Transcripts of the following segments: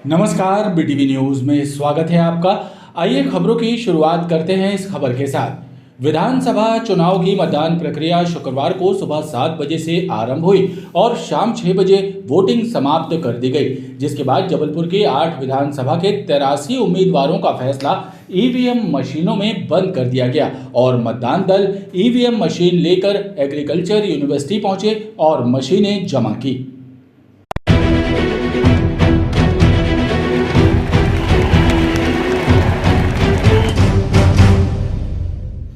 नमस्कार, BTV news में स्वागत है आपका। आइए खबरों की शुरुआत करते हैं इस खबर के साथ। विधानसभा चुनाव की मतदान प्रक्रिया शुक्रवार को सुबह 7 बजे से आरंभ हुई और शाम 6 बजे वोटिंग समाप्त कर दी गई, जिसके बाद जबलपुर के 8 विधानसभा के 83 उम्मीदवारों का फैसला ईवीएम मशीनों में बंद कर दिया गया और मतदान दल ईवीएम मशीन लेकर एग्रीकल्चर यूनिवर्सिटी पहुंचे और मशीनें जमा की।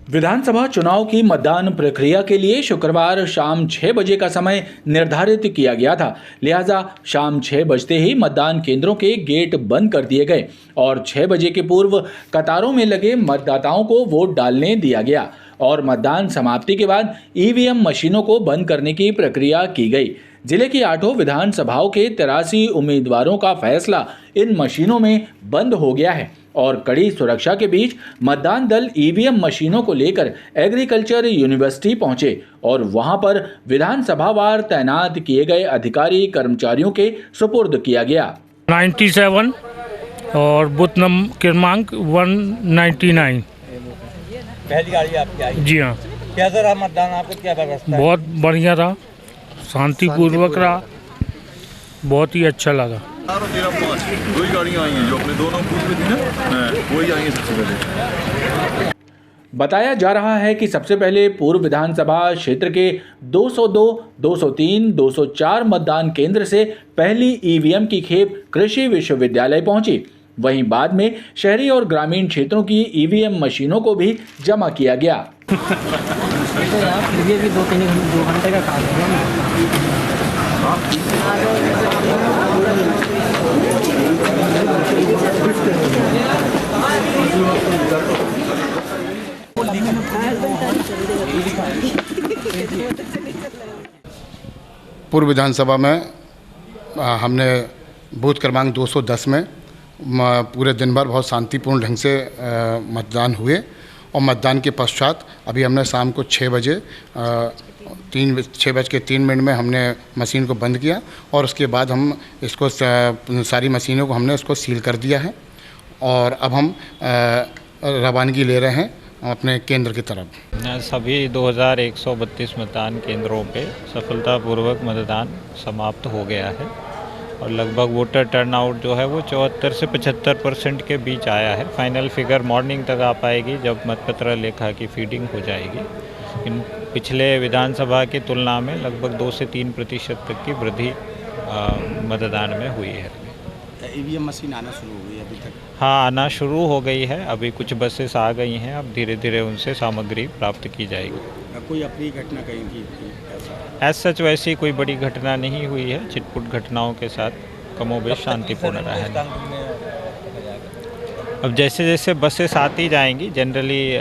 विधानसभा चुनाव की मतदान प्रक्रिया के लिए शुक्रवार शाम 6 बजे का समय निर्धारित किया गया था। लिहाजा शाम 6 बजते ही मतदान केंद्रों के गेट बंद कर दिए गए और 6 बजे के पूर्व कतारों में लगे मतदाताओं को वोट डालने दिया गया और मतदान समाप्ति के बाद ईवीएम मशीनों को बंद करने की प्रक्रिया की गई। जिले की 8 विधानसभाओं के 83 उम्मीदवारों का फैसला इन मशीनों में बंद हो गया है और कड़ी सुरक्षा के बीच मतदान दल ईवीएम मशीनों को लेकर एग्रीकल्चर यूनिवर्सिटी पहुंचे और वहां पर विधानसभावार तैनात किए गए अधिकारी कर्मचारियों के सुपुर्द किया गया। 97 और बूथ नंबर क्रमांक 199। पहली गाड़ी आपकी आई? जी हाँ। कैसा रहा मतदान? आपको क्या व्यवस्था है? बहुत बढ़िया रहा, शांतिपूर्वक रहा, बहुत ही अच्छा लगा। 13-5 दो ही गाड़ियाँ आई हैं जो अपने दोनों बूथ में थी ना, वही आएंगे सबसे पहले। बताया जा रहा है कि सबसे पहले पूर्व विधानसभा क्षेत्र के 202, 203, 204 मतदान केंद्र से पहली ईवीएम की खेप कृषि विश्वविद्यालय पहुंची। वहीं बाद में शहरी और ग्रामीण क्षेत्रों की ईवीएम मशीनों को भी जमा किया गया। तो यार ये भी 2 घंटे का काम है। पूर्व विधानसभा में हमने बूथ क्रमांक 210 में पूरे दिन भर बहुत शांतिपूर्ण ढंग से मतदान हुए और मतदान के पश्चात अभी हमने शाम को 6 बजे 6:03 में हमने मशीन को बंद किया और उसके बाद हम इसको सारी मशीनों को हमने उसको सील कर दिया है और अब हम रवानगी ले रहे हैं अपने केंद्र की तरफ। सभी 2132 मतदान केंद्रों पे सफलतापूर्वक मतदान समाप्त हो गया है और लगभग वोटर टर्नआउट जो है वो 74 से 75% के बीच आया है। फाइनल फिगर मॉर्निंग तक आ पाएगी जब मतपत्र लेखा की फीडिंग हो जाएगी। इन पिछले विधानसभा की तुलना में लगभग 2 से 3% तक की वृद्धि मतदान में हुई है। ईवीएम मशीन आना शुरू हो गई अभी तक? हाँ, आना शुरू हो गई है। अभी कुछ बसेस आ गई हैं, अब धीरे धीरे उनसे सामग्री प्राप्त की जाएगी। कोई अप्रिय घटना कहीं की? एज सच वैसी कोई बड़ी घटना नहीं हुई है। छिटपुट घटनाओं के साथ कमोबेश शांतिपूर्ण रहा है। अब जैसे जैसे बसेस आती जाएंगी, जनरली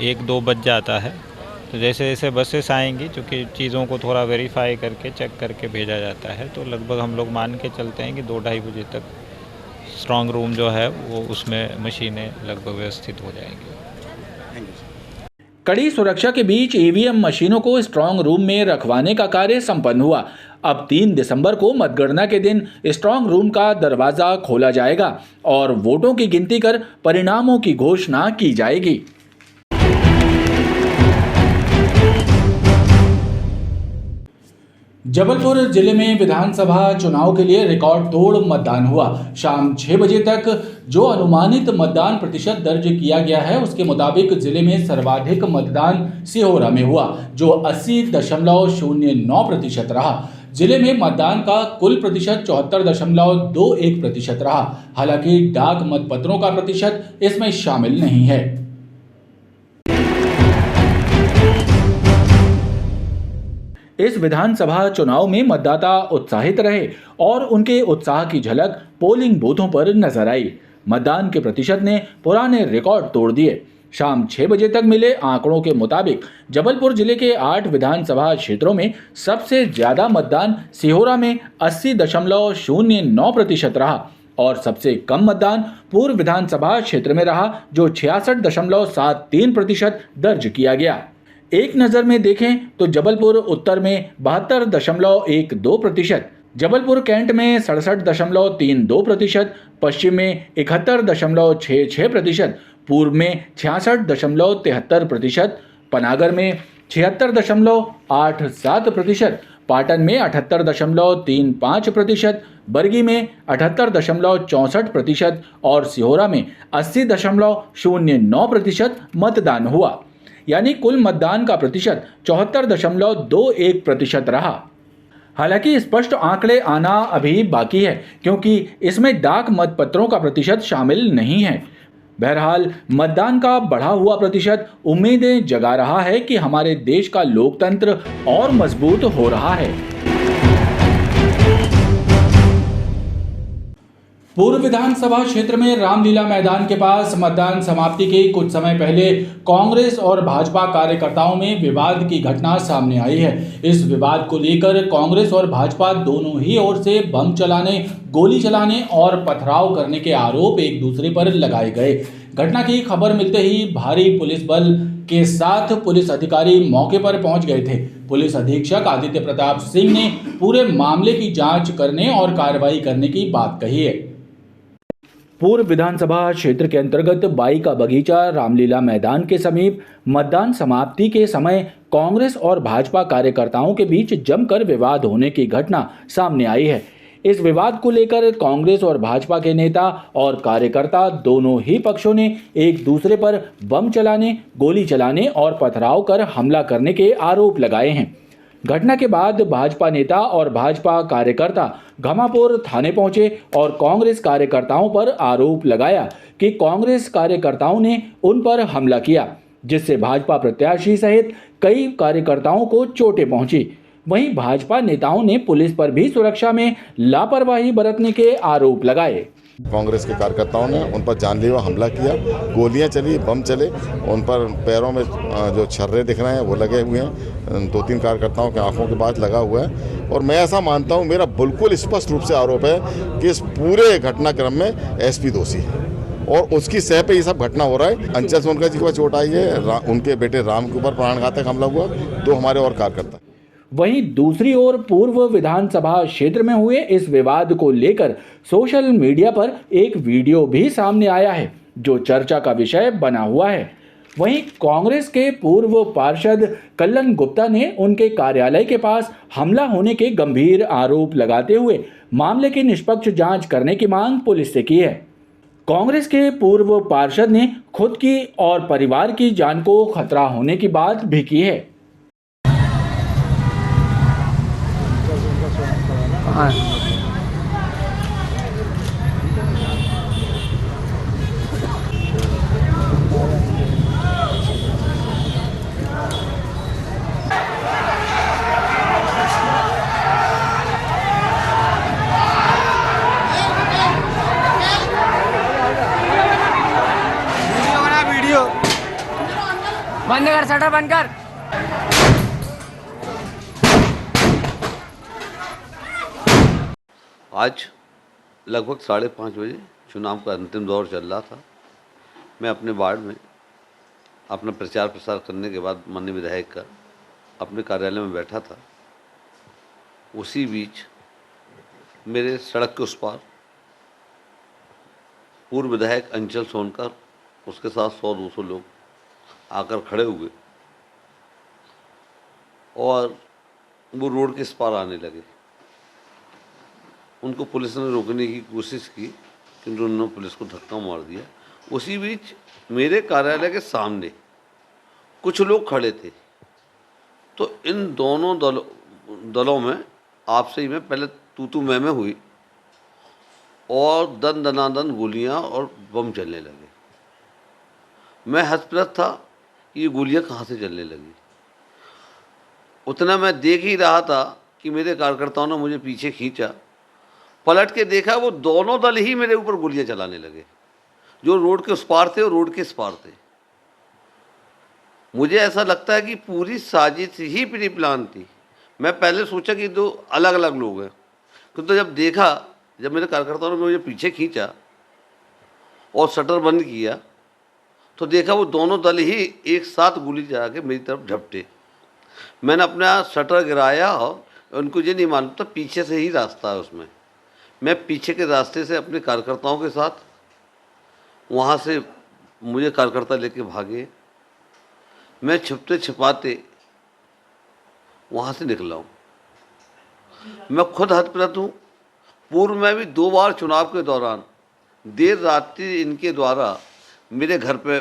1-2 बज जाता है, तो जैसे जैसे बसेस आएंगी, चूँकि चीज़ों को थोड़ा वेरीफाई करके चेक करके भेजा जाता है, तो लगभग हम लोग मान के चलते हैं कि 2-2:30 बजे तक स्ट्रॉन्ग रूम जो है वो उसमें मशीनें लगभग व्यवस्थित हो जाएंगी। कड़ी सुरक्षा के बीच ईवीएम मशीनों को स्ट्रांग रूम में रखवाने का कार्य संपन्न हुआ। अब 3 दिसंबर को मतगणना के दिन स्ट्रांग रूम का दरवाजा खोला जाएगा और वोटों की गिनती कर परिणामों की घोषणा की जाएगी। जबलपुर जिले में विधानसभा चुनाव के लिए रिकॉर्ड तोड़ मतदान हुआ। शाम 6 बजे तक जो अनुमानित मतदान प्रतिशत दर्ज किया गया है, उसके मुताबिक जिले में सर्वाधिक मतदान सिहोरा में हुआ, जो 80.09% रहा। जिले में मतदान का कुल प्रतिशत 74.21% रहा। हालांकि डाक मतपत्रों का प्रतिशत इसमें शामिल नहीं है। इस विधानसभा चुनाव में मतदाता उत्साहित रहे और उनके उत्साह की झलक पोलिंग बूथों पर नजर आई। मतदान के प्रतिशत ने पुराने रिकॉर्ड तोड़ दिए। शाम 6 बजे तक मिले आंकड़ों के मुताबिक जबलपुर जिले के 8 विधानसभा क्षेत्रों में सबसे ज्यादा मतदान सिहोरा में 80.09% रहा और सबसे कम मतदान पूर्व विधानसभा क्षेत्र में रहा, जो 66.73% दर्ज किया गया। एक नज़र में देखें तो जबलपुर उत्तर में 72.12%, जबलपुर कैंट में 67.32%, पश्चिम में 71.66%, पूर्व में 66.73%, पनागर में 76.87%, पाटन में 78.35%, बरगी में 78.64% और सिहोरा में 80.09% मतदान हुआ। यानी कुल मतदान का प्रतिशत 74.21% रहा। हालांकि स्पष्ट आंकड़े आना अभी बाकी है, क्योंकि इसमें डाक मतपत्रों का प्रतिशत शामिल नहीं है। बहरहाल मतदान का बढ़ा हुआ प्रतिशत उम्मीदें जगा रहा है कि हमारे देश का लोकतंत्र और मजबूत हो रहा है। पूर्व विधानसभा क्षेत्र में रामलीला मैदान के पास मतदान समाप्ति के कुछ समय पहले कांग्रेस और भाजपा कार्यकर्ताओं में विवाद की घटना सामने आई है। इस विवाद को लेकर कांग्रेस और भाजपा दोनों ही ओर से बम चलाने, गोली चलाने और पथराव करने के आरोप एक दूसरे पर लगाए गए। घटना की खबर मिलते ही भारी पुलिस बल के साथ पुलिस अधिकारी मौके पर पहुंच गए थे। पुलिस अधीक्षक आदित्य प्रताप सिंह ने पूरे मामले की जांच करने और कार्रवाई करने की बात कही है। पूर्व विधानसभा क्षेत्र के अंतर्गत बाई का बगीचा रामलीला मैदान के समीप मतदान समाप्ति के समय कांग्रेस और भाजपा कार्यकर्ताओं के बीच जमकर विवाद होने की घटना सामने आई है। इस विवाद को लेकर कांग्रेस और भाजपा के नेता और कार्यकर्ता दोनों ही पक्षों ने एक दूसरे पर बम चलाने, गोली चलाने और पथराव कर हमला करने के आरोप लगाए हैं। घटना के बाद भाजपा नेता और भाजपा कार्यकर्ता घमापुर थाने पहुंचे और कांग्रेस कार्यकर्ताओं पर आरोप लगाया कि कांग्रेस कार्यकर्ताओं ने उन पर हमला किया, जिससे भाजपा प्रत्याशी सहित कई कार्यकर्ताओं को चोटें पहुंची। वहीं भाजपा नेताओं ने पुलिस पर भी सुरक्षा में लापरवाही बरतने के आरोप लगाए। कांग्रेस के कार्यकर्ताओं ने उन पर जानलेवा हमला किया, गोलियां चली, बम चले, उन पर पैरों में जो छर्रे दिख रहे हैं वो लगे हुए हैं, 2-3 कार्यकर्ताओं के आंखों के पास लगा हुआ है। और मैं ऐसा मानता हूं, मेरा बिल्कुल स्पष्ट रूप से आरोप है कि इस पूरे घटनाक्रम में एसपी दोषी है और उसकी सह पे ये सब घटना हो रहा है। अंचल सोनकर जी को चोट आई है, उनके बेटे राम के ऊपर प्राणघातक हमला हुआ, 2 हमारे और कार्यकर्ता। वहीं दूसरी ओर पूर्व विधानसभा क्षेत्र में हुए इस विवाद को लेकर सोशल मीडिया पर एक वीडियो भी सामने आया है, जो चर्चा का विषय बना हुआ है। वहीं कांग्रेस के पूर्व पार्षद कल्लन गुप्ता ने उनके कार्यालय के पास हमला होने के गंभीर आरोप लगाते हुए मामले की निष्पक्ष जांच करने की मांग पुलिस से की है। कांग्रेस के पूर्व पार्षद ने खुद की और परिवार की जान को खतरा होने की बात भी की है। बंद कर, शटर बंद कर। आज लगभग 5:30 बजे चुनाव का अंतिम दौर चल रहा था। मैं अपने वार्ड में अपना प्रचार प्रसार करने के बाद माननीय विधायक का अपने कार्यालय में बैठा था। उसी बीच मेरे सड़क के उस पार पूर्व विधायक अंचल सोनकर, उसके साथ 100-200 लोग आकर खड़े हुए और वो रोड के इस पार आने लगे। उनको पुलिस ने रोकने की कोशिश की, किंतु उन्होंने पुलिस को धक्का मार दिया। उसी बीच मेरे कार्यालय के सामने कुछ लोग खड़े थे, तो इन दोनों दलों में आपसे ही में पहले तू मैं हुई और दन दनादन गोलियां और बम चलने लगे। मैं हतप्रभ था कि ये गोलियां कहाँ से चलने लगी। उतना मैं देख ही रहा था कि मेरे कार्यकर्ताओं ने मुझे पीछे खींचा, पलट के देखा वो दोनों दल ही मेरे ऊपर गोलियां चलाने लगे, जो रोड के उस पार थे और रोड के इस पार थे। मुझे ऐसा लगता है कि पूरी साजिश ही प्री प्लान थी। मैं पहले सोचा कि 2 अलग अलग लोग हैं, तो जब देखा, जब मेरे कार्यकर्ताओं ने मुझे पीछे खींचा और शटर बंद किया, तो देखा वो दोनों दल ही एक साथ गोली चला के मेरी तरफ झपटे। मैंने अपना शटर गिराया और उनको ये नहीं मालूम था पीछे से ही रास्ता है उसमें। मैं पीछे के रास्ते से अपने कार्यकर्ताओं के साथ वहाँ से मुझे कार्यकर्ता लेके भागे, मैं छिपते छिपाते वहाँ से निकला हूँ। मैं खुद हतप्रभ हूँ। पूर्व में भी 2 बार चुनाव के दौरान देर रात्रि इनके द्वारा मेरे घर पे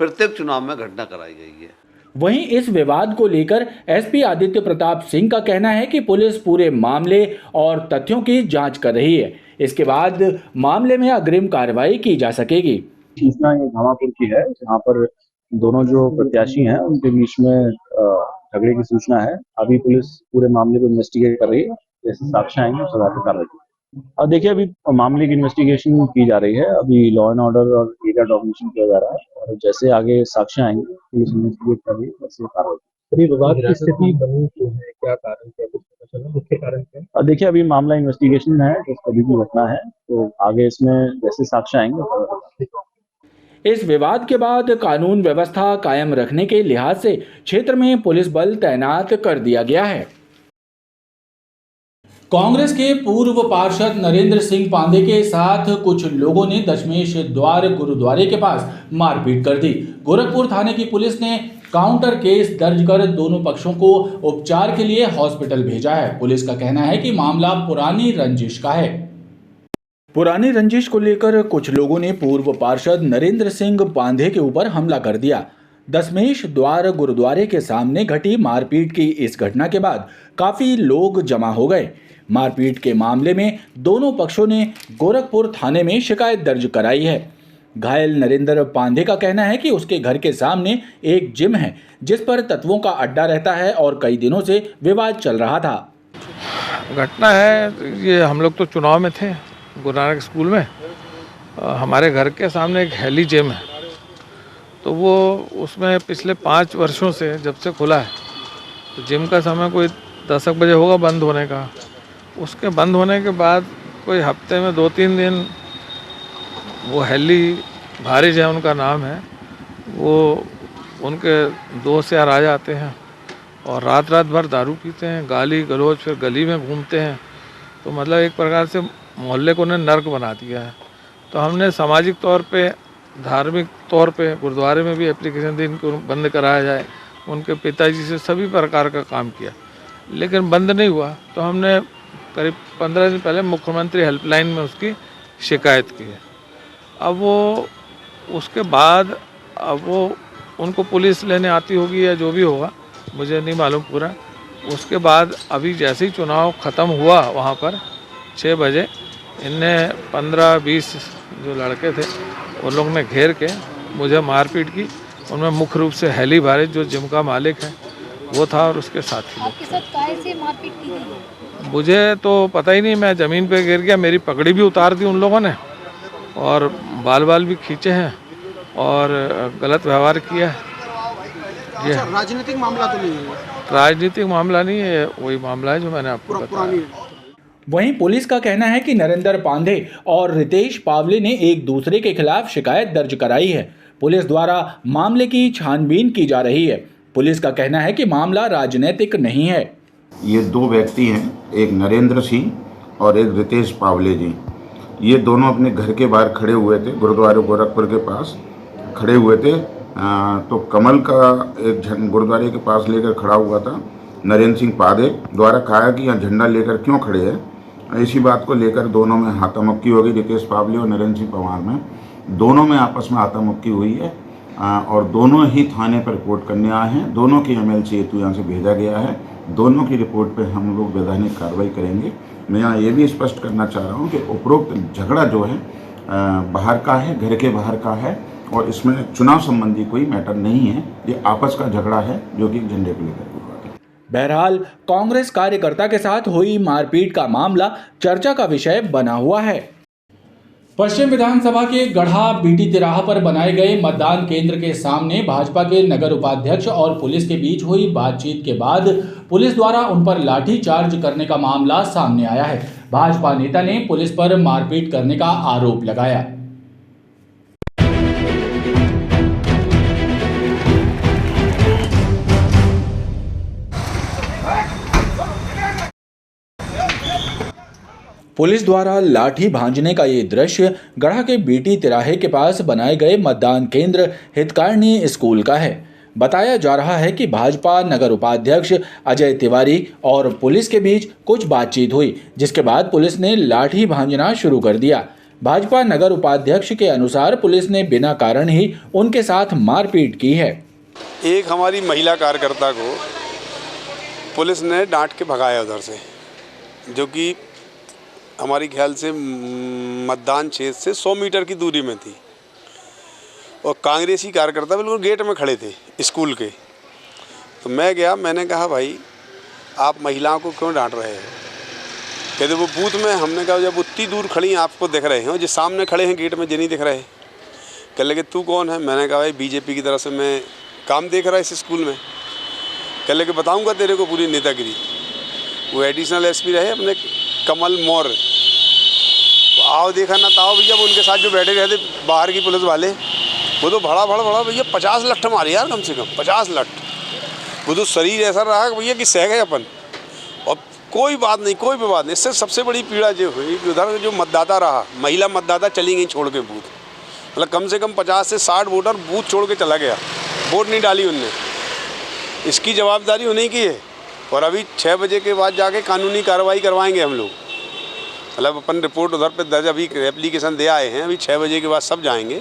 प्रत्येक चुनाव में घटना कराई गई है। वहीं इस विवाद को लेकर एसपी आदित्य प्रताप सिंह का कहना है कि पुलिस पूरे मामले और तथ्यों की जांच कर रही है। इसके बाद मामले में अग्रिम कार्रवाई की जा सकेगी। सूचना ये घामापुर की है, जहाँ पर दोनों जो प्रत्याशी हैं उनके बीच में झगड़े की सूचना है। अभी पुलिस पूरे मामले को इन्वेस्टिगेट कर रही है, जैसे साक्ष्य आएंगे उस आधार पर कार्रवाई। और देखिए, अभी मामले की इन्वेस्टिगेशन की जा रही है, अभी लॉ एंड ऑर्डर और एरिया डॉमिनेशन किया जा रहा है, और जैसे आगे साक्ष्य आएंगे पुलिस इन्वेस्टिगेट कर रही है, वैसे कार्रवाई। विवाद की स्थिति बनी क्यों है, क्या कारण, क्या कुछ पता चला, मुख्य कारण क्या? देखिए, अभी मामला इन्वेस्टिगेशन है, जिस कभी की घटना है, तो आगे इसमें जैसे साक्ष्य आएंगे। इस विवाद के बाद कानून व्यवस्था कायम रखने के लिहाज से क्षेत्र में पुलिस बल तैनात कर दिया गया है। कांग्रेस के पूर्व पार्षद नरेंद्र सिंह पांडे के साथ कुछ लोगों ने दशमेश द्वार गुरुद्वारे के पास मारपीट कर दी। गोरखपुर थाने की पुलिस ने काउंटर केस दर्ज कर दोनों पक्षों को उपचार के लिए हॉस्पिटल भेजा है। पुलिस का कहना है कि मामला पुरानी रंजिश का है। पुरानी रंजिश को लेकर कुछ लोगों ने पूर्व पार्षद नरेंद्र सिंह पांडे के ऊपर हमला कर दिया। दशमेश द्वार गुरुद्वारे के सामने घटी मारपीट की इस घटना के बाद काफी लोग जमा हो गए। मारपीट के मामले में दोनों पक्षों ने गोरखपुर थाने में शिकायत दर्ज कराई है। घायल नरेंद्र पांडे का कहना है कि उसके घर के सामने एक जिम है, जिस पर तत्वों का अड्डा रहता है और कई दिनों से विवाद चल रहा था। घटना है ये, हम लोग तो चुनाव में थे गुरु नानक स्कूल में। हमारे घर के सामने एक हेली जिम है, तो वो उसमें पिछले 5 वर्षों से जब से खुला है, तो जिम का समय कोई 10 बजे होगा बंद होने का। उसके बंद होने के बाद कोई हफ्ते में 2-3 दिन वो हेली भारी जय उनका नाम है, वो उनके दोस्त यार आ जाते हैं और रात भर दारू पीते हैं, गाली गलौज, फिर गली में घूमते हैं। तो मतलब एक प्रकार से मोहल्ले को उन्हें नर्क बना दिया है। तो हमने सामाजिक तौर पे, धार्मिक तौर पे गुरुद्वारे में भी एप्लीकेशन दी इनको बंद कराया जाए। उनके पिताजी से सभी प्रकार का काम किया, लेकिन बंद नहीं हुआ। तो हमने करीब 15 दिन पहले मुख्यमंत्री हेल्पलाइन में उसकी शिकायत की है। अब वो उसके बाद अब वो उनको पुलिस लेने आती होगी या जो भी होगा, मुझे नहीं मालूम पूरा। उसके बाद अभी जैसे ही चुनाव ख़त्म हुआ वहाँ पर 6 बजे इनने 15-20 जो लड़के थे उन लोग ने घेर के मुझे मारपीट की। उनमें मुख्य रूप से हेली भारत जो जिम का मालिक है वो था और उसके साथी लोग। आपके साथ कैसे मारपीट की गई? मुझे तो पता ही नहीं, मैं ज़मीन पे गिर गया। मेरी पगड़ी भी उतार दी उन लोगों ने और बाल भी खींचे हैं और गलत व्यवहार किया है। अच्छा, राजनीतिक मामला तो नहीं है? राजनीतिक मामला नहीं है, वही मामला है जो मैंने आपको बताया। वहीं पुलिस का कहना है कि नरेंद्र पांडे और रितेश पावले ने एक दूसरे के खिलाफ शिकायत दर्ज कराई है। पुलिस द्वारा मामले की छानबीन की जा रही है। पुलिस का कहना है कि मामला राजनीतिक नहीं है। ये 2 व्यक्ति हैं, एक नरेंद्र सिंह और एक रितेश पावले जी। ये दोनों अपने घर के बाहर खड़े हुए थे, गुरुद्वारे गोरखपुर के पास खड़े हुए थे। तो कमल का एक गुरुद्वारे के पास लेकर खड़ा हुआ था। नरेंद्र सिंह पांडे द्वारा कहा कि यहाँ झंडा लेकर क्यों खड़े हैं। इसी बात को लेकर दोनों में हाथामुक्की हो गई। रितेश पावले और नरेंद्र सिंह पवार में दोनों में आपस में हाथामुक्की हुई है और दोनों ही थाने पर रिपोर्ट करने आए हैं। दोनों की MLC हेतु यहाँ से भेजा गया है। दोनों की रिपोर्ट पर हम लोग वैधानिक कार्रवाई करेंगे। मैं यहाँ ये भी स्पष्ट करना चाह रहा हूँ कि उपरोक्त झगड़ा जो है बाहर का है, घर के बाहर का है और इसमें चुनाव संबंधी कोई मैटर नहीं है। ये आपस का झगड़ा है जो कि झंडे को लेकर। बहरहाल कांग्रेस कार्यकर्ता के साथ हुई मारपीट का मामला चर्चा का विषय बना हुआ है। पश्चिम विधानसभा के गढ़ा बीटी तिराहा पर बनाए गए मतदान केंद्र के सामने भाजपा के नगर उपाध्यक्ष और पुलिस के बीच हुई बातचीत के बाद पुलिस द्वारा उन पर लाठीचार्ज करने का मामला सामने आया है। भाजपा नेता ने पुलिस पर मारपीट करने का आरोप लगाया। पुलिस द्वारा लाठी भांजने का ये दृश्य गढ़ा के बीटी तिराहे के पास बनाए गए मतदान केंद्र हितकारिणी स्कूल का है। बताया जा रहा है कि भाजपा नगर उपाध्यक्ष अजय तिवारी और पुलिस के बीच कुछ बातचीत हुई, जिसके बाद पुलिस ने लाठी भांजना शुरू कर दिया। भाजपा नगर उपाध्यक्ष के अनुसार पुलिस ने बिना कारण ही उनके साथ मारपीट की है। एक हमारी महिला कार्यकर्ता को पुलिस ने डांट के भगाया उधर से, जो कि हमारी ख्याल से मतदान क्षेत्र से 100 मीटर की दूरी में थी, और कांग्रेसी कार्यकर्ता बिल्कुल गेट में खड़े थे स्कूल के। तो मैं गया, मैंने कहा भाई आप महिलाओं को क्यों डांट रहे हैं? कहते वो बूथ में। हमने कहा जब उतनी दूर खड़ी हैं आपको दिख रहे हैं, और जो सामने खड़े हैं गेट में जो नहीं दिख रहे। कह लगे तू कौन है? मैंने कहा भाई बीजेपी की तरफ से मैं काम देख रहा है इस स्कूल में। कह लगे बताऊँगा तेरे को पूरी नेतागिरी। वो एडिशनल एसपी रहे अपने कमल मौर्य। तो आओ देखा ना ताओ भैया, वो उनके साथ जो बैठे रहे थे बाहर की पुलिस वाले, वो तो भड़ा भैया 50 लठ मारे यार, कम से कम 50 लठ। वो तो शरीर ऐसा रहा भैया कि सह गए अपन। और कोई बात नहीं, कोई भी बात नहीं। इससे सबसे बड़ी पीड़ा जो हुई कि उधर जो मतदाता रहा, महिला मतदाता चली गई छोड़ के बूथ। मतलब कम से कम 50 से 60 वोटर बूथ छोड़ के चला गया, वोट नहीं डाली उनने। इसकी जवाबदारी उन्हीं की है। और अभी 6 बजे के बाद जाके कानूनी कार्रवाई करवाएंगे हम लोग। मतलब अपन रिपोर्ट उधर पे दर्ज अभी एप्लीकेशन दे आए हैं, अभी 6 बजे के बाद सब जाएंगे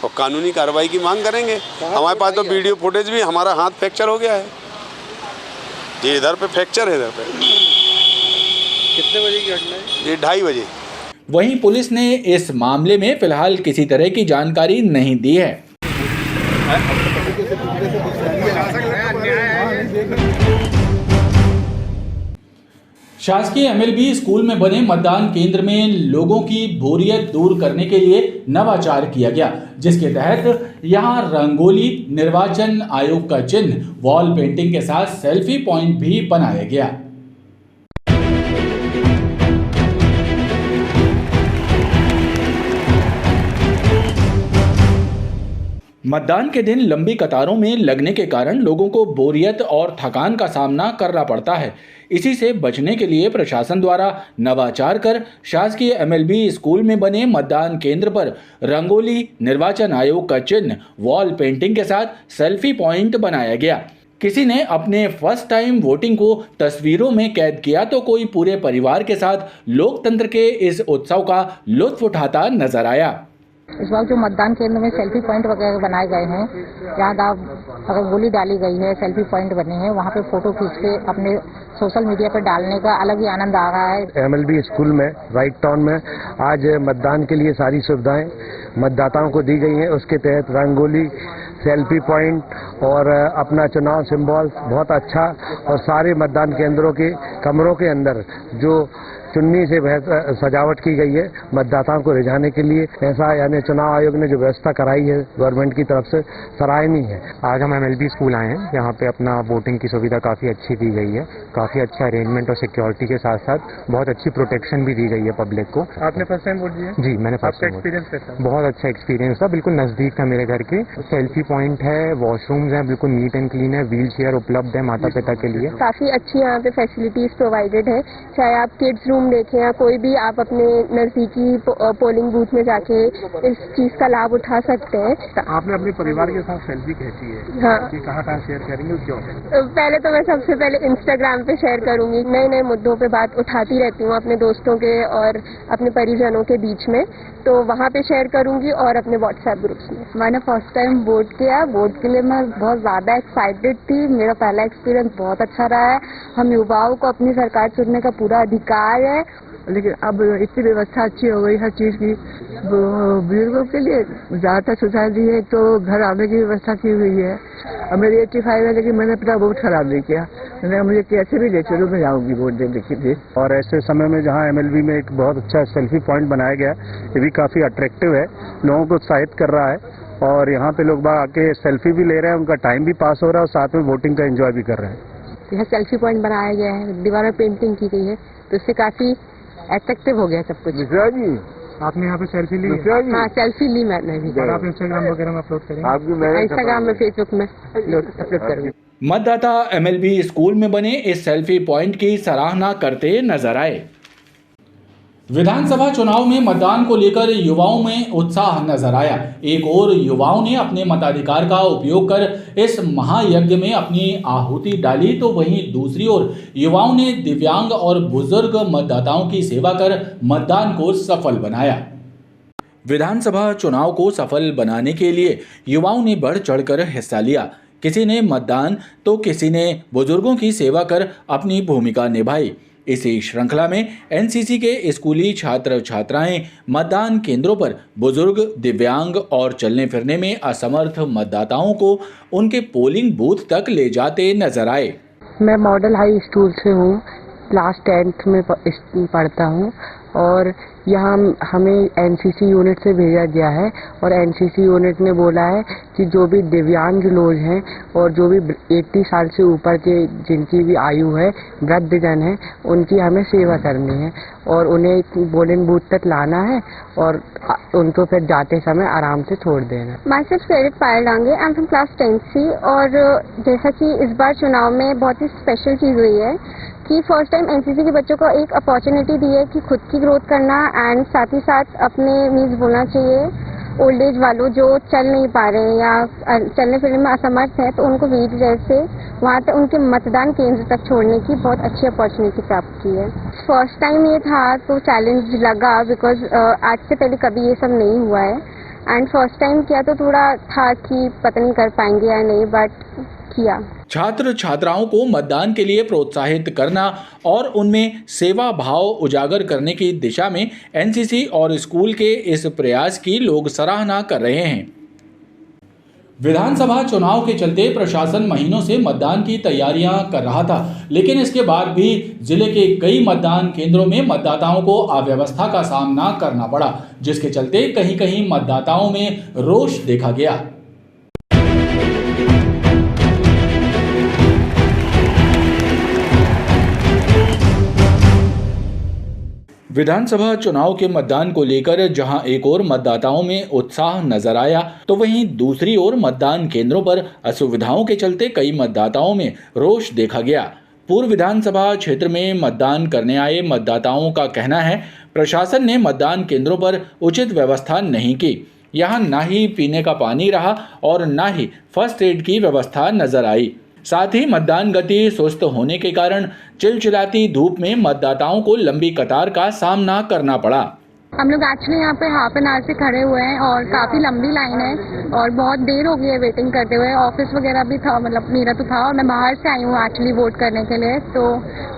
और कानूनी कार्रवाई की मांग करेंगे। हमारे पास तो वीडियो फुटेज भी, हमारा हाथ फ्रैक्चर हो गया है, ये इधर पे फ्रैक्चर है। इधर पे कितने बजे की घटना है? ये 2:30 बजे। वहीं पुलिस ने इस मामले में फिलहाल किसी तरह की जानकारी नहीं दी है। शासकीय एमएलबी स्कूल में बने मतदान केंद्र में लोगों की बोरियत दूर करने के लिए नवाचार किया गया, जिसके तहत यहां रंगोली, निर्वाचन आयोग का चिन्ह, वॉल पेंटिंग के साथ सेल्फी पॉइंट भी बनाया गया। मतदान के दिन लंबी कतारों में लगने के कारण लोगों को बोरियत और थकान का सामना करना पड़ता है। इसी से बचने के लिए प्रशासन द्वारा नवाचार कर शासकीय एमएलबी स्कूल में बने मतदान केंद्र पर रंगोली, निर्वाचन आयोग का चिन्ह, वॉल पेंटिंग के साथ सेल्फी पॉइंट बनाया गया। किसी ने अपने फर्स्ट टाइम वोटिंग को तस्वीरों में कैद किया, तो कोई पूरे परिवार के साथ लोकतंत्र के इस उत्सव का लुत्फ उठाता नजर आया। इस बार जो मतदान केंद्र में सेल्फी पॉइंट वगैरह बनाए गए हैं, जहाँ अगर गोली डाली गई है, सेल्फी पॉइंट बने हैं, वहाँ पे फोटो खींच के अपने सोशल मीडिया पर डालने का अलग ही आनंद आ रहा है। एमएलबी स्कूल में राइट टाउन में आज मतदान के लिए सारी सुविधाएं मतदाताओं को दी गई हैं। उसके तहत रंगोली, सेल्फी पॉइंट और अपना चुनाव सिंबल बहुत अच्छा, और सारे मतदान केंद्रों के कमरों के अंदर जो चुन्नी से सजावट की गई है मतदाताओं को रिझाने के लिए, ऐसा यानी चुनाव आयोग ने जो व्यवस्था कराई है गवर्नमेंट की तरफ से सराहनीय है। आज हम एमएलबी स्कूल आए हैं, यहाँ पे अपना वोटिंग की सुविधा काफ़ी अच्छी दी गई है, काफ़ी अच्छा अरेंजमेंट और सिक्योरिटी के साथ साथ बहुत अच्छी प्रोटेक्शन भी दी गई है पब्लिक को। आपने फर्स्ट टाइम वोट दिया? जी, मैंने फर्स्ट टाइम। एक्सपीरियंस कैसा? बहुत अच्छा एक्सपीरियंस था, बिल्कुल नज़दीक था मेरे घर के। सेल्फी पॉइंट है, वॉशरूम्स हैं, बिल्कुल नीट एंड क्लीन है, व्हील चेयर उपलब्ध है माता पिता के लिए। काफ़ी अच्छी यहाँ पे फैसिलिटीज प्रोवाइडेड है, चाहे आप किड्स रूम देखें या कोई भी, आप अपने नजदीकी पोलिंग बूथ में जाके इस चीज का लाभ उठा सकते हैं। आपने अपने परिवार के साथ सेल्फी खींची है? हाँ। कि कहाँ शेयर करेंगे, क्यों? पहले तो मैं सबसे पहले इंस्टाग्राम पे शेयर करूंगी। नए नए मुद्दों पे बात उठाती रहती हूँ अपने दोस्तों के और अपने परिजनों के बीच में, तो वहाँ पे शेयर करूंगी और अपने व्हाट्सएप ग्रुप्स में। मैंने फर्स्ट टाइम वोट किया, वोट के लिए मैं बहुत ज़्यादा एक्साइटेड थी। मेरा पहला एक्सपीरियंस बहुत अच्छा रहा है। हम युवाओं को अपनी सरकार चुनने का पूरा अधिकार है, लेकिन अब इतनी व्यवस्था अच्छी हो गई हर चीज़ की। बुजुर्गों के लिए ज़्यादातर सुविधा दी है, तो घर आने की व्यवस्था की हुई है। अब मेरी 85 है, लेकिन मैंने अपना वोट खराब नहीं किया। मैंने मुझे कैसे भी ले चलो, मैं जाऊँगी वोट देने के लिए। और ऐसे समय में जहाँ एमएलबी में एक बहुत अच्छा सेल्फी पॉइंट बनाया गया, ये भी काफ़ी अट्रैक्टिव है, लोगों को उत्साहित कर रहा है। और यहाँ पे लोग बाग आके सेल्फी भी ले रहे हैं, उनका टाइम भी पास हो रहा है और साथ में वोटिंग का एंजॉय भी कर रहे हैं। यहाँ सेल्फी पॉइंट बनाया गया है, दीवार में पेंटिंग की गई है, तो इससे काफ़ी अट्रैक्टिव हो गया सब कुछ। जी, आपने यहाँ पे सेल्फी ली? हाँ, सेल्फी ली मैंने भी। और आप इंस्टाग्राम वगैरह में अपलोड करेंगे? इंस्टाग्राम में, फेसबुक में अपलोड करूँगी। मतदाता एमएलबी स्कूल में बने इस सेल्फी पॉइंट की सराहना करते नजर आए। विधानसभा चुनाव में मतदान को लेकर युवाओं में उत्साह नजर आया। एक और युवाओं ने अपने मताधिकार का उपयोग कर इस महायज्ञ में अपनी आहुति डाली, तो वहीं दूसरी ओर युवाओं ने दिव्यांग और बुजुर्ग मतदाताओं की सेवा कर मतदान को सफल बनाया। विधानसभा चुनाव को सफल बनाने के लिए युवाओं ने बढ़ चढ़कर हिस्सा लिया। किसी ने मतदान तो किसी ने बुजुर्गों की सेवा कर अपनी भूमिका निभाई। इसी श्रृंखला में एनसीसी के स्कूली छात्र छात्राएं मतदान केंद्रों पर बुजुर्ग, दिव्यांग और चलने फिरने में असमर्थ मतदाताओं को उनके पोलिंग बूथ तक ले जाते नजर आए। मैं मॉडल हाई स्कूल से हूँ, क्लास 10th में पढ़ता हूँ और यहाँ हमें एनसीसी यूनिट से भेजा गया है और एनसीसी यूनिट ने बोला है कि जो भी दिव्यांग लोग हैं और जो भी 80 साल से ऊपर के जिनकी भी आयु है, वृद्धजन है, उनकी हमें सेवा करनी है और उन्हें पोलिंग बूथ तक लाना है और उनको फिर जाते समय आराम से छोड़ देना। My self credit Payal Dange, I am from class 10th सी। और जैसा कि इस बार चुनाव में बहुत ही स्पेशल चीज़ हुई है कि फर्स्ट टाइम एनसीसी के बच्चों को एक अपॉर्चुनिटी दी है कि खुद की ग्रोथ करना एंड साथ ही साथ अपने मीन्स बोलना चाहिए ओल्ड एज वालों जो चल नहीं पा रहे हैं या चलने फिरने में असमर्थ हैं, तो उनको व्हील चेयर से वहाँ तक उनके मतदान केंद्र तक छोड़ने की बहुत अच्छी अपॉर्चुनिटी प्राप्त की है। फर्स्ट टाइम ये था तो चैलेंज लगा बिकॉज आज से पहले कभी ये सब नहीं हुआ है एंड फर्स्ट टाइम किया तो थोड़ा था कि पता नहीं कर पाएंगे या नहीं, बट किया। छात्र छात्राओं को मतदान के लिए प्रोत्साहित करना और उनमें सेवा भाव उजागर करने की दिशा में एनसीसी और स्कूल के इस प्रयास की लोग सराहना कर रहे हैं। विधानसभा चुनाव के चलते प्रशासन महीनों से मतदान की तैयारियां कर रहा था, लेकिन इसके बाद भी जिले के कई मतदान केंद्रों में मतदाताओं को अव्यवस्था का सामना करना पड़ा, जिसके चलते कहीं कहीं मतदाताओं में रोष देखा गया। विधानसभा चुनाव के मतदान को लेकर जहां एक ओर मतदाताओं में उत्साह नजर आया, तो वहीं दूसरी ओर मतदान केंद्रों पर असुविधाओं के चलते कई मतदाताओं में रोष देखा गया। पूर्व विधानसभा क्षेत्र में मतदान करने आए मतदाताओं का कहना है, प्रशासन ने मतदान केंद्रों पर उचित व्यवस्था नहीं की। यहां ना ही पीने का पानी रहा और ना ही फर्स्ट एड की व्यवस्था नजर आई। साथ ही मतदान गति सुस्त होने के कारण चिलचिलाती धूप में मतदाताओं को लंबी कतार का सामना करना पड़ा। हम लोग एक्चुअली यहाँ पे हाफ एन आवर से खड़े हुए हैं और काफ़ी लंबी लाइन है और बहुत देर हो गई है वेटिंग करते हुए। ऑफिस वगैरह भी था, मतलब मेरा तो था और मैं बाहर से आई हूँ एक्चुअली वोट करने के लिए, तो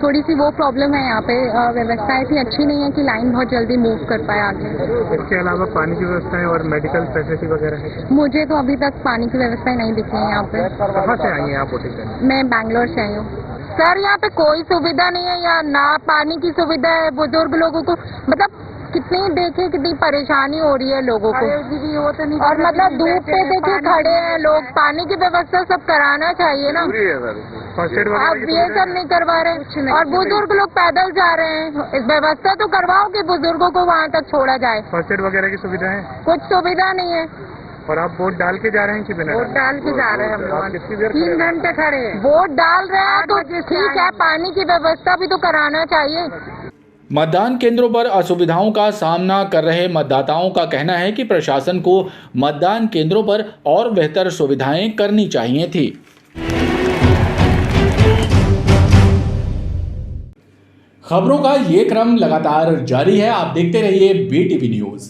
थोड़ी सी वो प्रॉब्लम है यहाँ पे। व्यवस्था इतनी अच्छी नहीं है कि लाइन बहुत जल्दी मूव कर पाए आगे। इसके अलावा पानी की व्यवस्था है और मेडिकल फैसिलिटी वगैरह है? मुझे तो अभी तक पानी की व्यवस्था नहीं दिखी है यहाँ पे। कहाँ से आई हैं आप वोटिंग करने? मैं बैंगलोर से आई हूँ। सर यहाँ पे कोई सुविधा नहीं है, यहाँ ना पानी की सुविधा है। बुजुर्ग लोगों को मतलब कितनी देखे कितनी परेशानी हो रही है लोगों को, और मतलब धूप पे देखिए खड़े हैं लोग। पानी की व्यवस्था सब कराना चाहिए ना, अब ये सब नहीं करवा रहे और बुजुर्ग लोग पैदल जा रहे हैं। इस व्यवस्था तो करवाओ कि बुजुर्गों को वहाँ तक छोड़ा जाए। फर्स्ट एड वगैरह की सुविधा है? कुछ सुविधा नहीं है। और आप वोट डाल के जा रहे हैं कि बिना? वोट डाल के जा रहे हैं हम लोग। कितनी देर 3 घंटे खड़े हैं। वोट डाल रहे हैं तो ठीक है, पानी की व्यवस्था भी तो कराना चाहिए। मतदान केंद्रों पर असुविधाओं का सामना कर रहे मतदाताओं का कहना है कि प्रशासन को मतदान केंद्रों पर और बेहतर सुविधाएं करनी चाहिए थी। खबरों का ये क्रम लगातार जारी है, आप देखते रहिए BTV न्यूज़।